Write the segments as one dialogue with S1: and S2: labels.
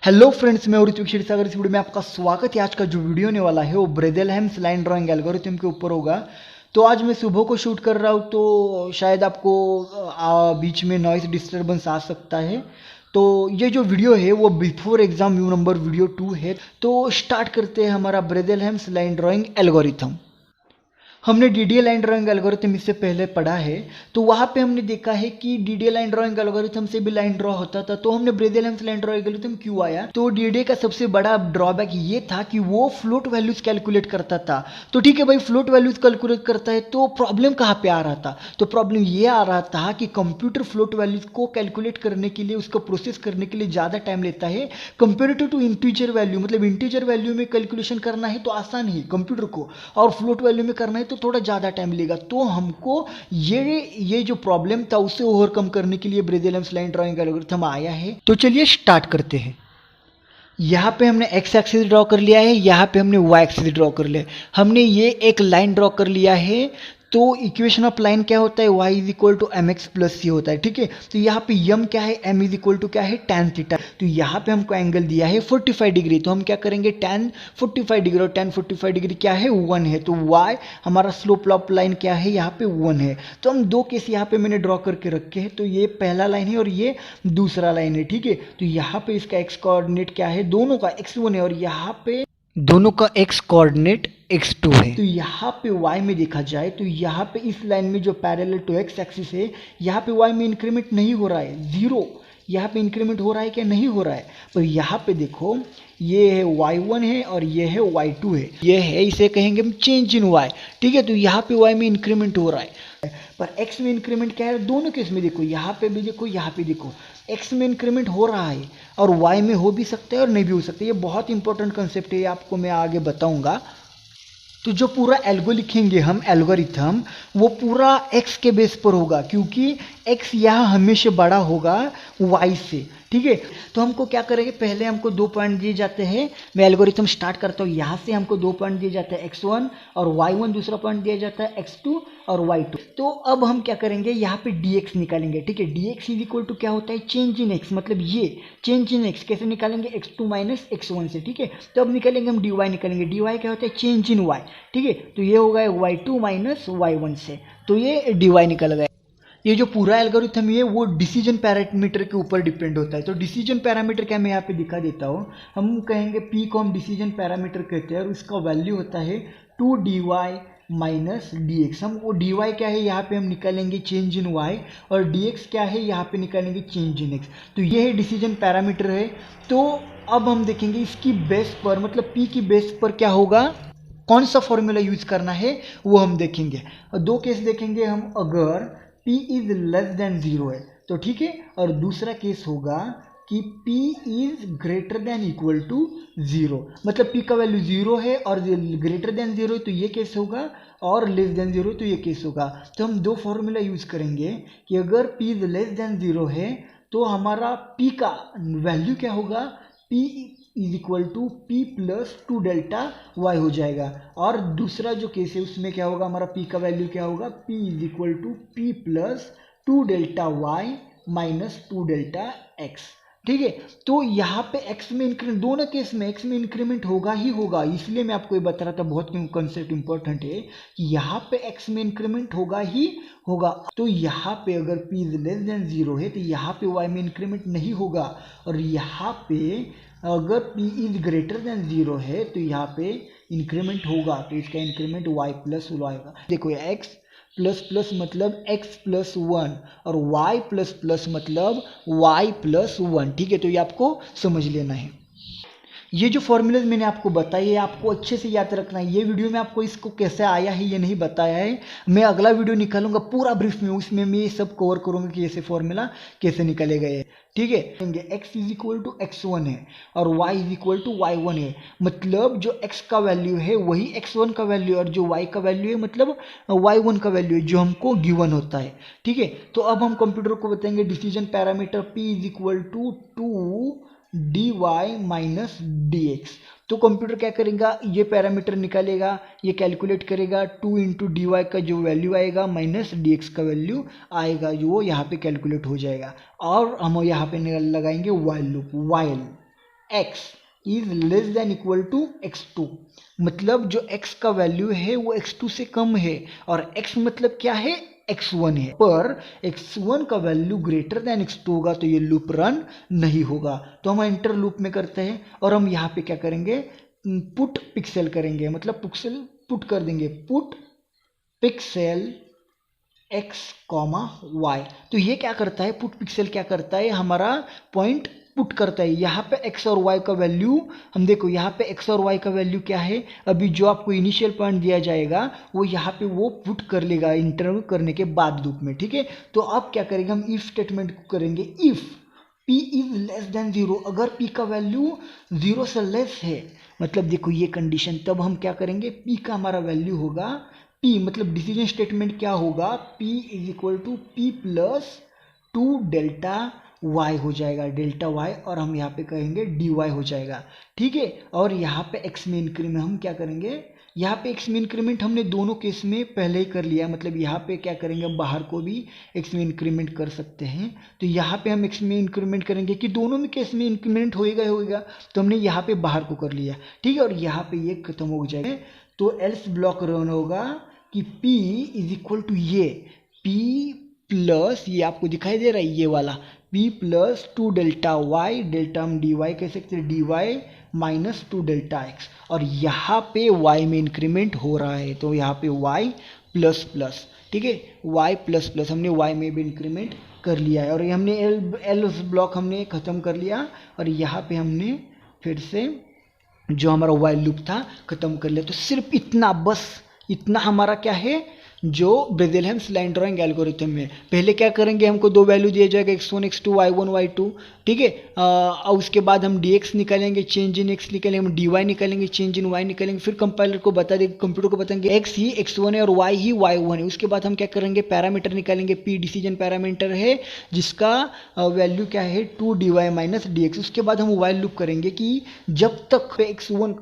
S1: Hello friends, मैं ऋत्विक क्षीरसागर। इस video में आपका स्वागत है। आज का जो वीडियो होने वाला है वो ब्रेदेलहेम्स लाइन ड्राइंग एल्गोरिथम के ऊपर होगा। तो आज मैं सुबह को शूट कर रहा हूँ, तो शायद आपको बीच में नॉइस डिस्टर्बेंस आ सकता है। तो ये जो वीडियो है वो before exam view number video 2 है। तो स्टार्ट करते हैं हमारा ब्रेदेलहेम्स लाइन ड्राइंग एल्गोरिथम। हमने डीडीए लाइन ड्राइंग एल्गोरिथम इससे पहले पढ़ा है, तो वहाँ पे हमने देखा है कि डीडीए लाइन ड्राइंग एल्गोरिथम से भी लाइन ड्रॉ होता था। तो हमने ब्रेदेलहेम्स लाइन ड्रॉ एल्गोरिथम क्यों आया, तो डीडीए का सबसे बड़ा ड्रॉबैक ये था कि वो फ्लोट वैल्यूज कैलकुलेट करता था। तो ठीक है भाई, फ्लोट वैल्यूज कैलकुलेट करता है, तो प्रॉब्लम कहाँ पे आ रहा था? तो प्रॉब्लम ये आ रहा था कि कंप्यूटर फ्लोट वैल्यूज को कैलकुलेट करने के लिए, उसको प्रोसेस करने के लिए ज़्यादा टाइम लेता है कंपेरेटिव टू इंटीजर वैल्यू। मतलब इंटीजर वैल्यू में कैलकुलेशन करना है तो आसान है कंप्यूटर को, और फ्लोट वैल्यू में करना है तो थोड़ा ज़्यादा टाइम लेगा। तो हमको ये जो प्रॉब्लम था उसे ओवरकम करने के लिए ब्रेदेलहेम्स लाइन ड्राइंग एल्गोरिथम आया है। तो चलिए स्टार्ट करते हैं। यहाँ पे हमने एक्स एक्सिस ड्रॉ कर लिया है, यहाँ पे हमने वाई एक्सिस ड्रॉ कर लिया है। हमने ये एक लाइन ड्रॉ कर लिया है। तो इक्वेशन ऑफ लाइन क्या होता है? y is equal to m x plus c होता है। ठीक है, तो यहाँ पे यम क्या है? m इज इक्वल टू क्या है? tan theta. तो यहाँ पे हमको एंगल दिया है 45 डिग्री, तो हम क्या करेंगे? tan 45 डिग्री, और tan 45 डिग्री क्या है? 1 है। तो y हमारा स्लोप ऑफ लाइन क्या है? यहाँ पे 1 है। तो हम दो केस यहाँ पे मैंने ड्रॉ करके रखे हैं। तो ये पहला लाइन है और ये दूसरा लाइन है। ठीक है, तो यहाँ पे इसका एक्स कोऑर्डिनेट क्या है? दोनों का x1 है, और यहाँ पे दोनों का x कोऑर्डिनेट x2 है। तो यहाँ पे y में देखा जाए तो यहाँ पे इस लाइन में जो पैरेलल टू x एक्सिस है, यहाँ पे y में इंक्रीमेंट नहीं हो रहा है, जीरो। यहाँ पे इंक्रीमेंट हो रहा है क्या? नहीं हो रहा है। पर यहाँ पे देखो, ये है y1 है और ये है y2 है। ये है, इसे कहेंगे हम चेंज इन y। ठीक है, तो यहाँ पे y में इंक्रीमेंट हो रहा है, पर x में इंक्रीमेंट क्या है? दोनों केस में देखो, यहाँ पे भी देखो, यहाँ पे देखो, x में इंक्रीमेंट हो रहा है, और y में हो भी सकता है और नहीं भी हो सकता है। ये बहुत इंपॉर्टेंट कंसेप्ट है, आपको मैं आगे बताऊंगा। तो जो पूरा एल्गो लिखेंगे हम, एल्गोरिथम, वो पूरा x के बेस पर होगा, क्योंकि x यहाँ हमेशा बड़ा होगा y से। ठीक है, तो हमको क्या करेंगे? पहले हमको 2 पॉइंट दिए जाते हैं। मैं एल्गोरिथम स्टार्ट करता हूँ यहाँ से। हमको 2 पॉइंट दिए जाते हैं, x1 और y1, दूसरा पॉइंट दिया जाता है x2 और y2। तो अब हम क्या करेंगे? यहाँ पे dx निकालेंगे। ठीक है, dx इज इक्वल टू क्या होता है? Change in x। मतलब ये चेंज इन x कैसे निकालेंगे? x2 माइनस x1 से। ठीक है, तो अब निकालेंगे हम dy निकालेंगे। dy क्या होता है? Change in y। ठीक है, तो ये होगा y2 माइनस y1 से, तो ये dy निकल गया। ये जो पूरा एल्गोरिथम है वो डिसीजन पैरामीटर के ऊपर डिपेंड होता है। तो डिसीजन पैरामीटर क्या, मैं यहाँ पे दिखा देता हूँ। हम कहेंगे p को हम डिसीजन पैरामीटर कहते हैं, और उसका वैल्यू होता है 2dy माइनस dx। हम वो dy क्या है यहाँ पे हम निकालेंगे चेंज इन y, और dx क्या है यहाँ पे निकालेंगे चेंज इन x। तो ये है डिसीजन पैरामीटर है। तो अब हम देखेंगे इसकी बेस पर, मतलब p की बेस पर क्या होगा, कौन सा फॉर्मूला यूज करना है वो हम देखेंगे। और दो केस देखेंगे हम, अगर p इज लेस देन 0 है तो ठीक है, और दूसरा केस होगा कि p is greater than equal to 0। मतलब p का वैल्यू 0 है और ग्रेटर देन 0 है तो ये केस होगा, और लेस देन 0 तो ये केस होगा। तो हम दो फॉर्मूला यूज करेंगे कि अगर p इज लेस देन 0 है तो हमारा p का वैल्यू क्या होगा? p is equal to p plus 2 delta y हो जाएगा। और दूसरा जो केस है उसमें क्या होगा? हमारा p का वैल्यू क्या होगा? p is equal to p plus 2 delta y minus 2 delta x। ठीक है, तो यहाँ पे x में इंक्रीमेंट, दोनों केस में x में इंक्रीमेंट होगा ही होगा। इसलिए मैं आपको ये बता रहा था, बहुत कंसेप्ट इंपॉर्टेंट है कि यहाँ पे x में इंक्रीमेंट होगा ही होगा। तो यहाँ पे अगर p इज लेस देन 0 है तो यहाँ पे y में इंक्रीमेंट नहीं होगा, और यहाँ पे अगर p इज ग्रेटर देन 0 है तो यहाँ पे इंक्रीमेंट होगा। तो इसका इंक्रीमेंट y प्लस y होगा। देखो ये x प्लस प्लस मतलब x प्लस 1, और y प्लस प्लस मतलब y प्लस 1। ठीक है, तो ये आपको समझ लेना है। ये जो फॉर्मूलाज मैंने आपको बताई है आपको अच्छे से याद रखना है। ये वीडियो में आपको इसको कैसे आया है ये नहीं बताया है। मैं अगला वीडियो निकालूंगा पूरा ब्रीफ में, उसमें मैं ये सब कवर करूंगा कि ऐसे फॉर्मूला कैसे निकाले गए हैं। ठीक है, x is equal to x1 है और y is equal to y1 है। मतलब जो x का वैल्यू है वही x1 का वैल्यू है, और जो y का वैल्यू है मतलब y1 का वैल्यू है, जो हमको गिवन होता है। ठीक है, तो अब हम कंप्यूटर को बताएंगे decision parameter p is equal to 2 dy minus dx। तो कंप्यूटर क्या करेगा? ये पैरामीटर निकालेगा, ये कैलकुलेट करेगा, 2 इंटू डी वाई का जो वैल्यू आएगा माइनस dx का वैल्यू आएगा, जो यहाँ पे कैलकुलेट हो जाएगा। और हम यहाँ पे लगाएंगे while loop, while. x is less than equal to x2, मतलब जो x का वैल्यू है वो x2 से कम है, और x मतलब क्या है, x1 है, पर x1 का वैल्यू ग्रेटर देन x2 होगा तो ये लूप रन नहीं होगा। तो हम एंटर लूप में करते हैं और हम यहाँ पे क्या करेंगे, पुट पिक्सेल करेंगे, मतलब पिक्सेल पुट कर देंगे, put pixel x comma y। तो ये क्या करता है, पुट पिक्सेल क्या करता है, हमारा पॉइंट पुट करता है। यहाँ पे x और y का वैल्यू हम देखो, यहाँ पे x और y का वैल्यू क्या है, अभी जो आपको इनिशियल पॉइंट दिया जाएगा वो यहाँ पे वो पुट कर लेगा इंटर करने के बाद लूप में, ठीक है। तो अब क्या करेंगे, हम इफ स्टेटमेंट को करेंगे, if p is less then 0, अगर p का वैल्यू 0 से लेस है, मतलब देखो ये कंडीशन, तब हम क्या करेंगे, p का हमारा वैल्यू होगा p, मतलब डिसीजन स्टेटमेंट क्या होगा, p is equal to p plus 2 delta y हो जाएगा, डेल्टा y, और हम यहाँ पे कहेंगे dy हो जाएगा, ठीक है। और यहाँ पे x में इंक्रीमेंट हम क्या करेंगे, यहाँ पे x में इंक्रीमेंट हमने दोनों केस में पहले ही कर लिया, मतलब यहाँ पे क्या करेंगे, हम बाहर को भी x में इंक्रीमेंट कर सकते हैं। तो यहाँ पे हम x में इंक्रीमेंट करेंगे कि दोनों में केस में इंक्रीमेंट होएगा, तो हमने यहाँ पे बाहर को कर लिया, ठीक है, और यहाँ पे ये खत्म हो जाएगा। तो एल्स ब्लॉक रन होगा कि p इज इक्वल टू ये p प्लस, ये आपको दिखाई दे रहा है ये वाला, p plus 2 delta y, delta हम dy कह सकते हैं, dy माइनस 2 डेल्टा x, और यहाँ पे y में इंक्रीमेंट हो रहा है, तो यहाँ पे y प्लस प्लस, ठीक है, y प्लस प्लस हमने y में भी इंक्रीमेंट कर लिया है, और ये हमने एल ब्लॉक हमने ख़त्म कर लिया, और यहाँ पे हमने फिर से जो हमारा वाइल लूप था ख़त्म कर लिया। तो सिर्फ इतना, बस इतना हमारा क्या है, जो ब्रेदेलहेम्स लाइन ड्राइंग एल्गोरिथम में पहले क्या करेंगे, हमको दो वैल्यू दिया जाएगा x1 x2 y1 y2, ठीक है, और उसके बाद हम dx निकालेंगे, चेंज इन x निकालेंगे, हम dy निकालेंगे, चेंज इन y निकालेंगे, फिर कंपाइलर को बता देंगे, कंप्यूटर को बताएंगे x ही x1 है और y ही y1 है। उसके बाद हम क्या करेंगे, पैरामीटर निकालेंगे, p डिसीजन पैरामीटर है जिसका वैल्यू क्या है 2 dy माइनस dx। उसके बाद हम वाइल लूप करेंगे कि जब तक x1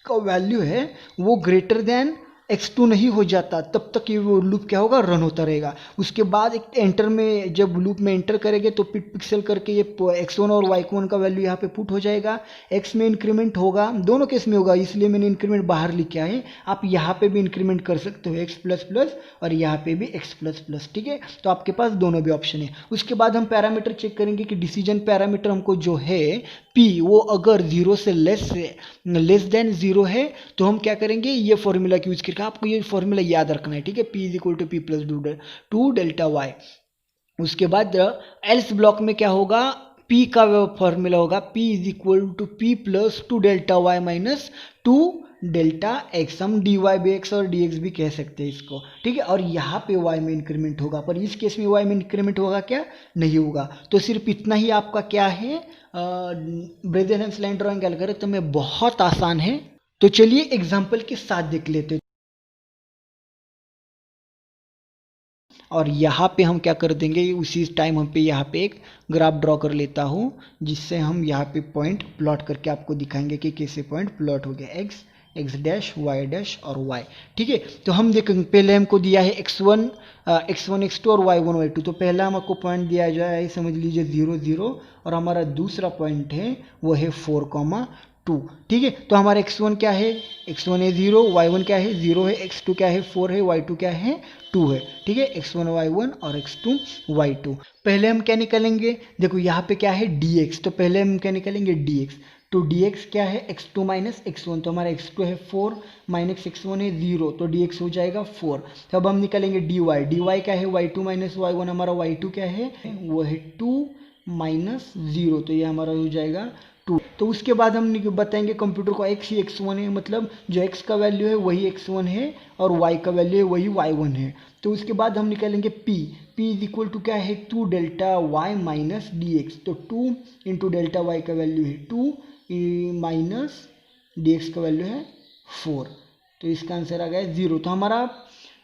S1: का वैल्यू है वो ग्रेटर देन x2 नहीं हो जाता तब तक ये वो लूप क्या होगा, रन होता रहेगा। उसके बाद एक एंटर में जब लूप में एंटर करेंगे तो पिक्सेल करके ये x1 और y1 का वैल्यू यहाँ पे पुट हो जाएगा, x में इंक्रीमेंट होगा, दोनों केस में होगा, इसलिए मैंने इंक्रीमेंट बाहर लिखा है। आप यहाँ पे भी इंक्रीमेंट कर सकते हो x प्लस प्लस और यहाँ पे भी x प्लस प्लस, ठीक है। तो आपके पास दोनों भी ऑप्शन है। उसके बाद हम पैरामीटर चेक करेंगे कि डिसीजन पैरामीटर हमको जो है p वो अगर 0 से लेस देन 0 है तो हम क्या करेंगे, ये फॉर्मूला यूज करके, आपको ये फॉर्मूला याद रखना है, ठीक है, p is equal to p plus 2 delta y। उसके बाद एल्स ब्लॉक में क्या होगा, p का फॉर्मूला होगा p is equal to p plus 2 delta y minus 2 delta x, हम dy बाई x और dx भी कह सकते हैं इसको, ठीक है। और यहाँ पे y में इंक्रीमेंट होगा, पर इस केस में y में इंक्रीमेंट होगा क्या, नहीं होगा। तो सिर्फ इतना ही आपका क्या है, ब्रेदेलहेम्स लाइन ड्राइंग एल्गोरिथम में बहुत आसान है। तो चलिए एग्जाम्पल के साथ देख लेते हैं। और यहाँ पे हम क्या कर देंगे, उसी टाइम हम पे यहाँ पे एक ग्राफ ड्रॉ कर लेता हूँ जिससे हम यहाँ पे पॉइंट प्लॉट करके आपको दिखाएंगे कि कैसे पॉइंट प्लॉट हो गया, x डैश y डैश और y, ठीक है। तो हम देखेंगे, पहले हमको दिया है x1 x2 और y1 y2। तो पहला हमको पॉइंट दिया जाए, समझ लीजिए 0 0, और हमारा दूसरा पॉइंट है वो है 4,2, ठीक है। तो हमारा x1 क्या है, x1 है 0, y1 क्या है 0 है, x2 क्या है 4 है, y2 क्या है 2 है, ठीक है, x1 y1 और x2 y2। पहले हम क्या निकालेंगे, देखो यहाँ पे क्या है dx, तो पहले हम क्या निकालेंगे dx। तो dx क्या है, x2 माइनस x1, तो हमारा x2 है 4 माइनस x1 है 0, तो dx हो जाएगा 4। तो अब हम निकालेंगे dy क्या है y2 माइनस y1, हमारा y2 क्या है वो है 2 माइनस 0, तो ये हमारा हो जाएगा 2। तो उसके बाद हम बताएंगे कंप्यूटर को x ही x1 है, मतलब जो x का वैल्यू है वही x1 है और y का वैल्यू है वही y1 है। तो उसके बाद हम निकालेंगे p इज इक्वल टू क्या है 2 डेल्टा y माइनस dx। तो 2 इंटू डेल्टा y का वैल्यू है 2 माइनस dx का वैल्यू है 4, तो इसका आंसर आ गया 0। तो हमारा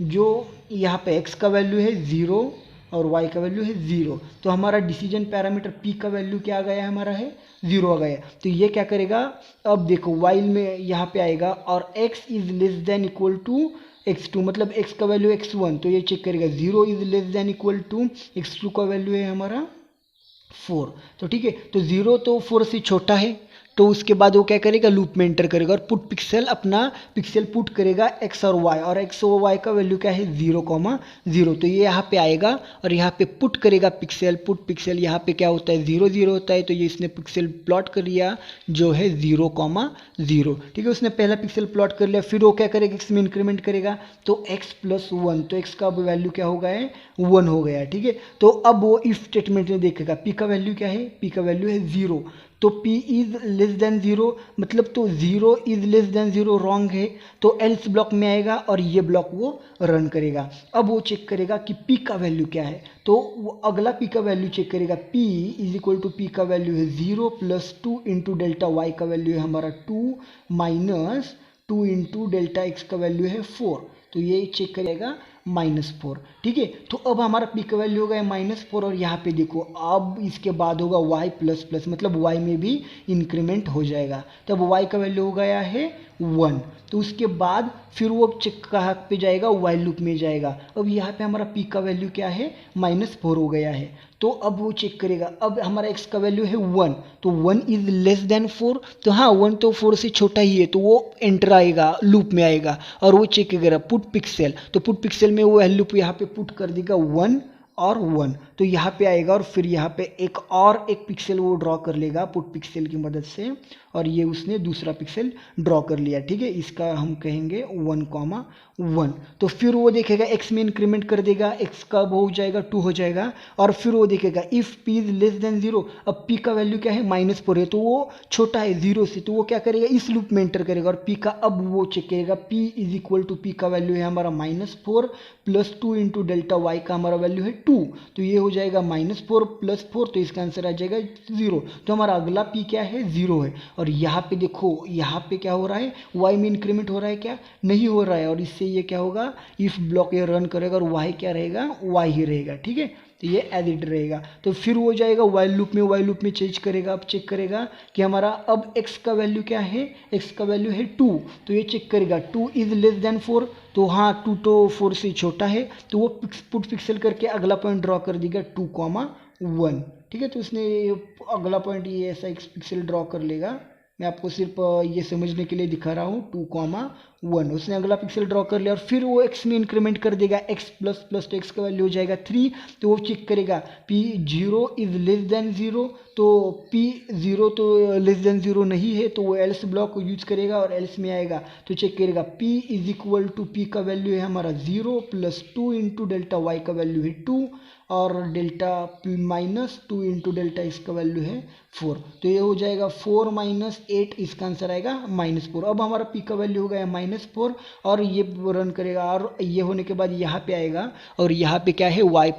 S1: जो यहाँ पे x का वैल्यू है 0 और y का वैल्यू है 0, तो हमारा डिसीजन पैरामीटर p का वैल्यू क्या आ गया, हमारा है 0 आ गया। तो ये क्या करेगा, अब देखो वाइल में यहाँ पे आएगा और x is less than equal to x2, मतलब x का वैल्यू x1, तो ये चेक करेगा 0 is less than equal to x2 का वैल्यू है हमारा 4, तो ठीक है। तो 0 तो 4 से छोटा है, तो उसके बाद वो क्या करेगा, लूप में एंटर करेगा और पुट पिक्सल अपना पिक्सल पुट करेगा एक्स और वाई, और एक्स और वाई का वैल्यू क्या है 0,0। तो ये यहाँ पे आएगा और यहाँ पे पुट करेगा पिक्सल, पुट पिक्सल यहाँ पे क्या होता है 0 0 होता है, तो ये इसने पिक्सल प्लॉट कर लिया जो है 0,0। ठीक है, उसने पहला पिक्सल प्लॉट कर लिया। फिर वो क्या करेगा, एक्स में इंक्रीमेंट करेगा तो x+1, तो x का वैल्यू क्या हो गया है 1 हो गया। ठीक है, तो अब वो इफ स्टेटमेंट में देखेगा p का वैल्यू क्या है, p का वैल्यू है 0, तो p इज लेस देन 0, मतलब तो 0 इज लेस देन 0 रॉन्ग है, तो एल्स ब्लॉक में आएगा और ये ब्लॉक वो रन करेगा। अब वो चेक करेगा कि p का वैल्यू क्या है, तो वो अगला p का वैल्यू चेक करेगा। p is equal to p का वैल्यू है 0 + 2 इंटू डेल्टा y का वैल्यू है हमारा 2 माइनस 2 इंटू डेल्टा x का वैल्यू है 4, तो ये चेक करेगा -4। ठीक है, तो अब हमारा p का वैल्यू हो गया -4, और यहाँ पे देखो अब इसके बाद होगा y++, मतलब y में भी इंक्रीमेंट हो जाएगा, तब y का वैल्यू हो गया है 1। तो उसके बाद फिर वो चेक कहाँ पे जाएगा, वाइल लूप में जाएगा। अब यहाँ पे हमारा p का वैल्यू क्या है -4 हो गया है, तो अब वो चेक करेगा। अब हमारा x का वैल्यू है 1, तो 1 इज लेस देन 4, तो हाँ 1 तो 4 से छोटा ही है, तो वो एंटर आएगा, लूप में आएगा और वो चेक करेगा पुट पिक्सल, तो पुट पिक्सल में वो वैल्यू यहाँ पे पुट कर देगा 1 और 1, तो यहाँ पे आएगा और फिर यहाँ पे एक पिक्सल वो ड्रॉ कर लेगा पुट पिक्सल की मदद से, और ये उसने दूसरा पिक्सल ड्रॉ कर लिया। ठीक है, इसका हम कहेंगे 1,1। तो फिर वो देखेगा x में इंक्रीमेंट कर देगा, x का वो हो जाएगा 2 हो जाएगा, और फिर वो देखेगा if p is less then 0, अब p का वैल्यू क्या है -4 है, तो वो छोटा है 0 से, तो वो क्या करेगा इस लूप में एंटर करेगा और p का अब वो चेक करेगा। p is equal to p का वैल्यू है हमारा -4 + 2 इंटू डेल्टा y का हमारा वैल्यू है 2, तो ये हो जाएगा -4 + 4, तो इसका आंसर आ जाएगा 0। तो हमारा अगला p क्या है 0 है, और यहाँ पे देखो यहाँ पे क्या हो रहा है, y में इंक्रीमेंट हो रहा है क्या, नहीं हो रहा है, और इससे ये क्या होगा इफ ब्लॉक ये रन करेगा और y क्या रहेगा, y ही रहेगा। ठीक है, तो ये एज इट रहेगा। तो फिर वो जाएगा वाइल लूप में चेंज करेगा। अब चेक करेगा कि हमारा अब x का वैल्यू क्या है, x का वैल्यू है 2, तो ये चेक करेगा 2 इज लेस देन 4, तो हाँ 2 तो 4 से छोटा है, तो वो पुट पिक्सल करके अगला पॉइंट ड्रॉ कर देगा 2,1। ठीक है, तो उसने अगला पॉइंट ये ऐसा एक पिक्सल ड्रॉ कर लेगा, मैं आपको सिर्फ ये समझने के लिए दिखा रहा हूँ 2,1। उसने अगला पिक्सल ड्रॉ कर लिया और फिर वो x में इंक्रीमेंट कर देगा, x प्लस तो x का वैल्यू हो जाएगा 3, तो वो चेक करेगा p 0 इज लेस देन 0, तो p 0 तो लेस देन 0 नहीं है, तो वो एल्स ब्लॉक को यूज करेगा और एल्स में आएगा तो चेक करेगा p is equal to p का वैल्यू है हमारा 0 + 2 इंटू डेल्टा y का वैल्यू है 2, और delta p -2 into delta x का वैल्यू है 4, तो ये हो जाएगा 4 - 8, इसका आंसर आएगा -4। अब हमारा p का वैल्यू हो गया -4, और ये रन करेगा, और ये होने के बाद यहाँ पे आएगा और यहाँ पे क्या है y++,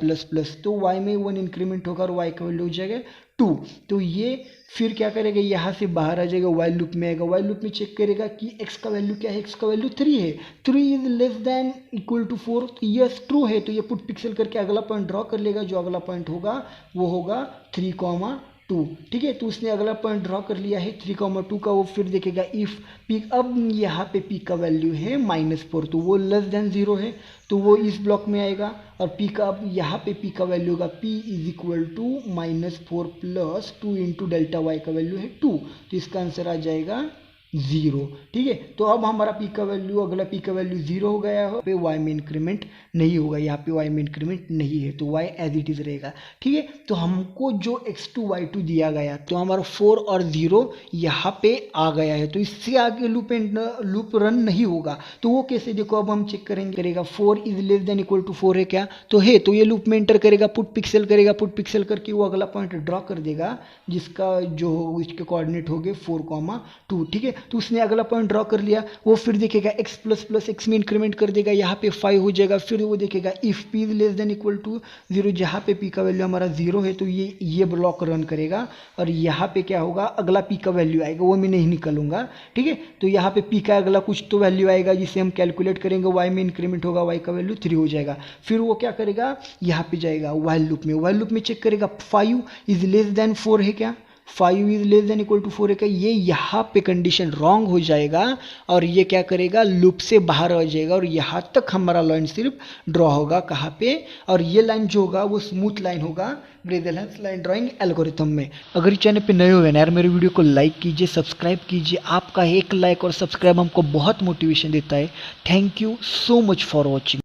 S1: तो y में 1 इंक्रीमेंट होगा और y का वैल्यू हो जाएगा 2, तो ये फिर क्या करेगा यहाँ से बाहर आ जाएगा, वाइल लूप में आएगा। वाइल लूप में चेक करेगा कि x का वैल्यू क्या है, x का वैल्यू 3 है, 3 is less than equal to 4, तो यस ट्रू है, तो ये पुट पिक्सल करके अगला पॉइंट ड्रॉ कर लेगा, जो अगला पॉइंट होगा वो होगा 3,2। ठीक है, तो उसने अगला पॉइंट ड्रॉ कर लिया है 3,2 का। वो फिर देखेगा इफ p, अब यहाँ पे p का वैल्यू है -4, तो वो लेस देन 0 है, तो वो इस ब्लॉक में आएगा, और p का अब यहाँ पे p का वैल्यू होगा p is equal to -4 + 2 into delta y का वैल्यू है 2, तो इसका आंसर आ जाएगा 0। ठीक है, तो अब हमारा p का वैल्यू, अगला p का वैल्यू 0 हो गया है, पे y में इंक्रीमेंट नहीं होगा, यहाँ पे y में इंक्रीमेंट नहीं है, तो y एज इट इज रहेगा। ठीक है, तो हमको जो x2 y2 दिया गया, तो हमारा 4 और 0 यहाँ पे आ गया है, तो इससे आगे लूप रन नहीं होगा। तो वो कैसे, देखो अब हम चेक करेगा 4 is less than equal to 4 है क्या, तो है, तो ये लूप में एंटर करेगा, पुट पिक्सल करेगा, पुट पिक्सल करके वो अगला पॉइंट ड्रॉ कर देगा जिसका जो इसके कोऑर्डिनेट हो गए 4,2। ठीक है, तो उसने अगला पॉइंट ड्रॉ कर लिया। वो फिर देखेगा x++ x में इंक्रीमेंट कर देगा, यहाँ पे 5 हो जाएगा। फिर वो देखेगा if p is less than equal to 0, जहाँ पे p का वैल्यू हमारा 0 है, तो ये ब्लॉक रन करेगा, और यहाँ पे क्या होगा, अगला p का वैल्यू आएगा, वो मैं नहीं निकालूंगा। ठीक है, तो यहाँ पे p का अगला कुछ तो वैल्यू आएगा जिसे हम कैलकुलेट करेंगे, y में इंक्रीमेंट होगा, y का वैल्यू 3 हो जाएगा। फिर वो क्या करेगा, यहाँ पे जाएगा वाइल लूप में, वाइल लूप में चेक करेगा 5 इज लेस देन 4 है क्या, 5 is less than equal to 4 है, ये यहाँ पे कंडीशन रॉन्ग हो जाएगा और ये क्या करेगा, लूप से बाहर आ जाएगा और यहाँ तक हमारा लाइन सिर्फ ड्रॉ होगा कहाँ पे, और ये लाइन जो होगा वो स्मूथ लाइन होगा ब्रेदेल हेम्स लाइन ड्राइंग एल्गोरिथम में। अगर इस चैनल पे नए हो ना यार, मेरे वीडियो को लाइक कीजिए, सब्सक्राइब कीजिए, आपका एक लाइक और सब्सक्राइब हमको बहुत मोटिवेशन देता है। Thank you so much for watching.